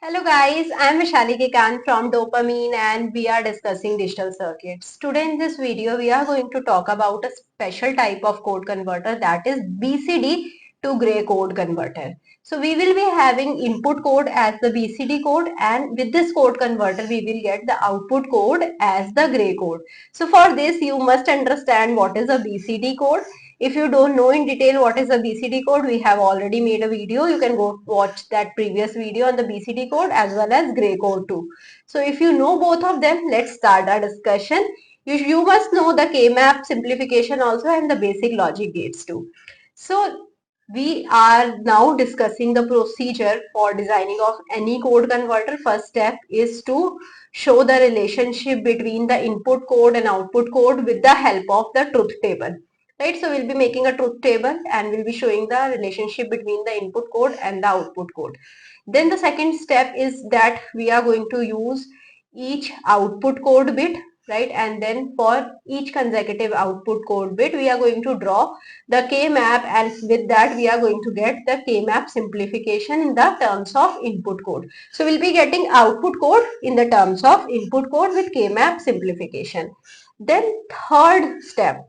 Hello guys, I am Vishali Kekan from Dopamine and we are discussing digital circuits. Today in this video we are going to talk about a special type of code converter, that is BCD to gray code converter. So we will be having input code as the BCD code, and with this code converter we will get the output code as the gray code. So for this you must understand what is a BCD code. If you don't know in detail what is a BCD code, we have already made a video. You can go watch that previous video on the BCD code as well as gray code too. So if you know both of them, let's start our discussion. You must know the K-map simplification also and the basic logic gates too. So we are now discussing the procedure for designing of any code converter. First step is to show the relationship between the input code and output code with the help of the truth table. Right, so we'll be making a truth table and we'll be showing the relationship between the input code and the output code. Then the second step is that we are going to use each output code bit, right? And then for each consecutive output code bit, we are going to draw the K-map, and with that we are going to get the K-map simplification in the terms of input code. So we'll be getting output code in the terms of input code with K-map simplification. Then third step,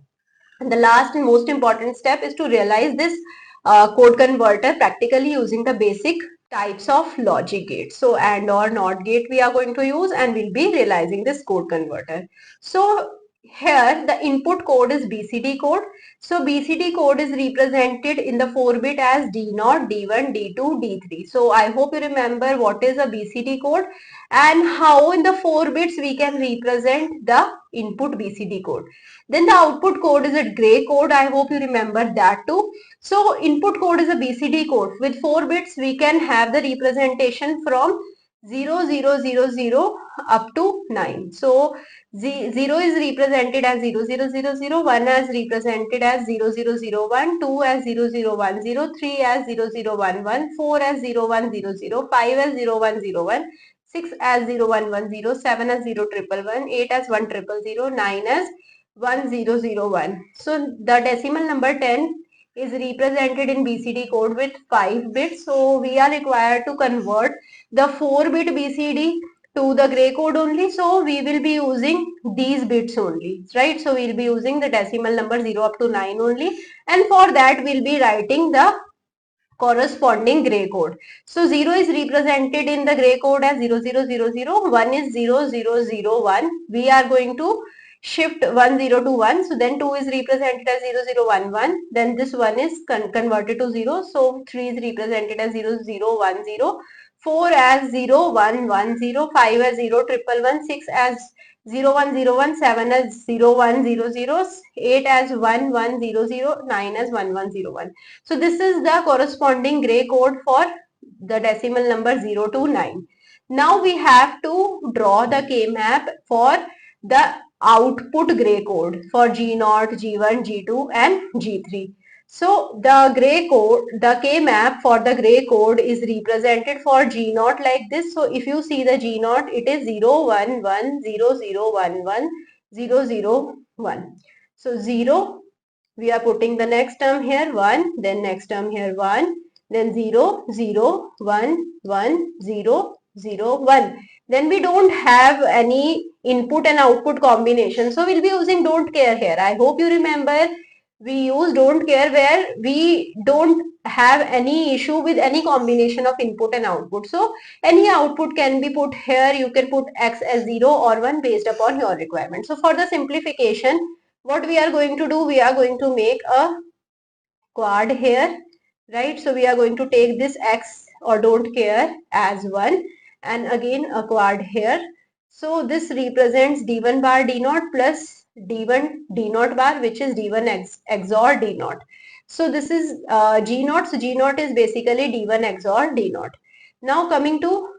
and the last and most important step, is to realize this code converter practically using the basic types of logic gates. So AND or NOT gate we are going to use, and we'll be realizing this code converter. So here the input code is BCD code. So BCD code is represented in the 4-bit as D0, D1, D2, D3. So I hope you remember what is a BCD code and how in the 4 bits we can represent the input BCD code. Then the output code is a gray code. I hope you remember that too. So input code is a BCD code. With 4 bits we can have the representation from 0, 0, 0, 0 up to 9. So 0 is represented as 0, 0, 0, 0, 1 as represented as 0, 0, 0, 1, 2 as 0, 0, 1, 0, 3 as 0, 0, 1, 1, 4 as 0, 1, 0, 0, 5 as 0, 1, 0, 1, 6 as 0, 1, 1, 0, 7 as 0, 1, 1, 1, 8 as 1, 0, 0, 9 as 1001. So the decimal number 10 is represented in BCD code with 5 bits. So we are required to convert the 4-bit BCD to the gray code only. So we will be using these bits only, right? So we'll be using the decimal number 0 up to 9 only, and for that we'll be writing the corresponding gray code. So 0 is represented in the gray code as 0000, 1 is 0001. We are going to shift 10 to 1. So then 2 is represented as 0011. Then this 1 is converted to 0. So 3 is represented as 0010. 4 as 0110, 5 as 0111, 6 as 0101, 7 as 0100, 8 as 1100, 9 as 1101. So this is the corresponding gray code for the decimal number 0 to 9. Now we have to draw the K-map for the output gray code for G0, G1, G2 and G3. So the gray code, the K-map for the gray code is represented for G0 like this. So if you see the G0, it is 0, 1, 1, 0, 0, 1, 1, 0, 0, 1. So 0, we are putting the next term here 1, then next term here 1, then 0, 0, 1, 1, 0, 0, 1. Then we don't have any input and output combination. So we'll be using don't care here. I hope you remember we use don't care where we don't have any issue with any combination of input and output. So any output can be put here. You can put x as 0 or 1 based upon your requirement. So for the simplification, what we are going to do, we are going to make a quad here, right? So we are going to take this x or don't care as 1 and again a quad here. So this represents d1 bar d0 plus d1 d0 bar, which is d1 XOR d0. So this is g0. So g0 is basically d1 XOR d0. Now coming to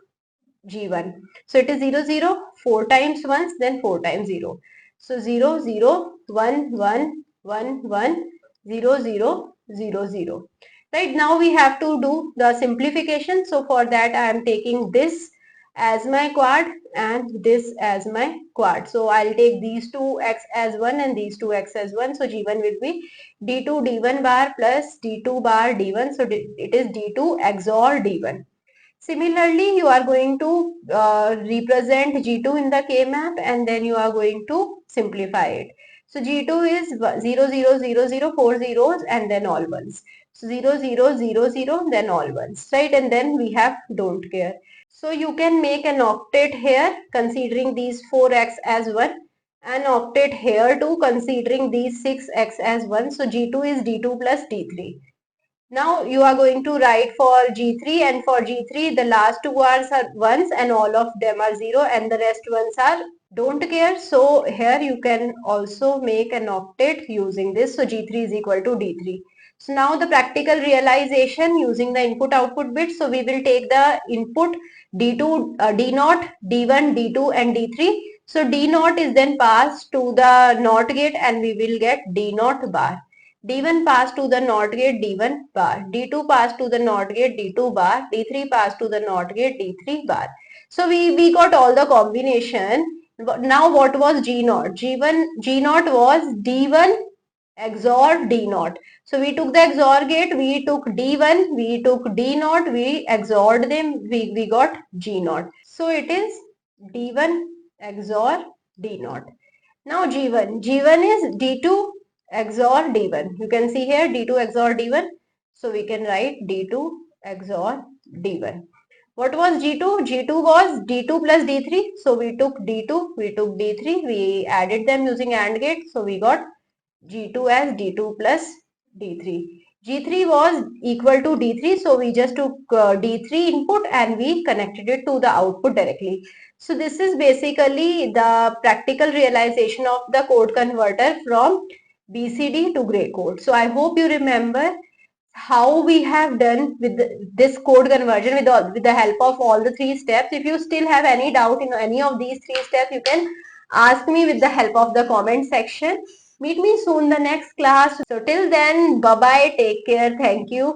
G1. So it is 0, 0, 4 times once, then 4 times 0. So 0, 0, 1, 1, 1, 1, 0, 0, 0, 0. Right, now we have to do the simplification. So for that I am taking this as my quad and this as my quad. So I'll take these two x as 1 and these two x as 1. So G1 will be D2 D1 bar plus D2 bar D1. So it is D2 XOR D1. Similarly, you are going to represent G2 in the K map and then you are going to simplify it. So G2 is 0, 0, 0, 0, 4 zeros and then all ones. So 0, 0, 0, 0, then all ones, right? And then we have don't care. So you can make an octet here considering these 4x as 1, an octet here too considering these 6x as 1. So G2 is D2 plus D3. Now you are going to write for G3, and for G3 the last two are ones and all of them are 0 and the rest ones are don't care. So here you can also make an octet using this. So G3 is equal to D3. So now the practical realization using the input output bits. So we will take the input D2, D0, D1, D2 and D3. So D0 is then passed to the NOT gate and we will get D0 bar. D1 pass to the NOT gate D1 bar, D2 pass to the NOT gate D2 bar, D3 pass to the NOT gate D3 bar. So we got all the combination. Now what was G0? G0 was D1 XOR D0. So we took the XOR gate, we took D1, we took D0, we XORed them, we got G0. So it is D1 XOR D0. Now G1 is D2 XOR D1. You can see here D2 XOR D1. So we can write D2 XOR D1. What was G2? G2 was D2 plus D3. So we took D2, we took D3, we added them using AND gate. So we got G2 as D2 plus D3. G3 was equal to D3. So we just took D3 input and we connected it to the output directly. So this is basically the practical realization of the code converter from BCD to gray code. So I hope you remember how we have done with this code conversion with the help of all the three steps. If you still have any doubt in any of these three steps, you can ask me with the help of the comment section. Meet me soon in the next class. So till then, bye bye, take care, thank you.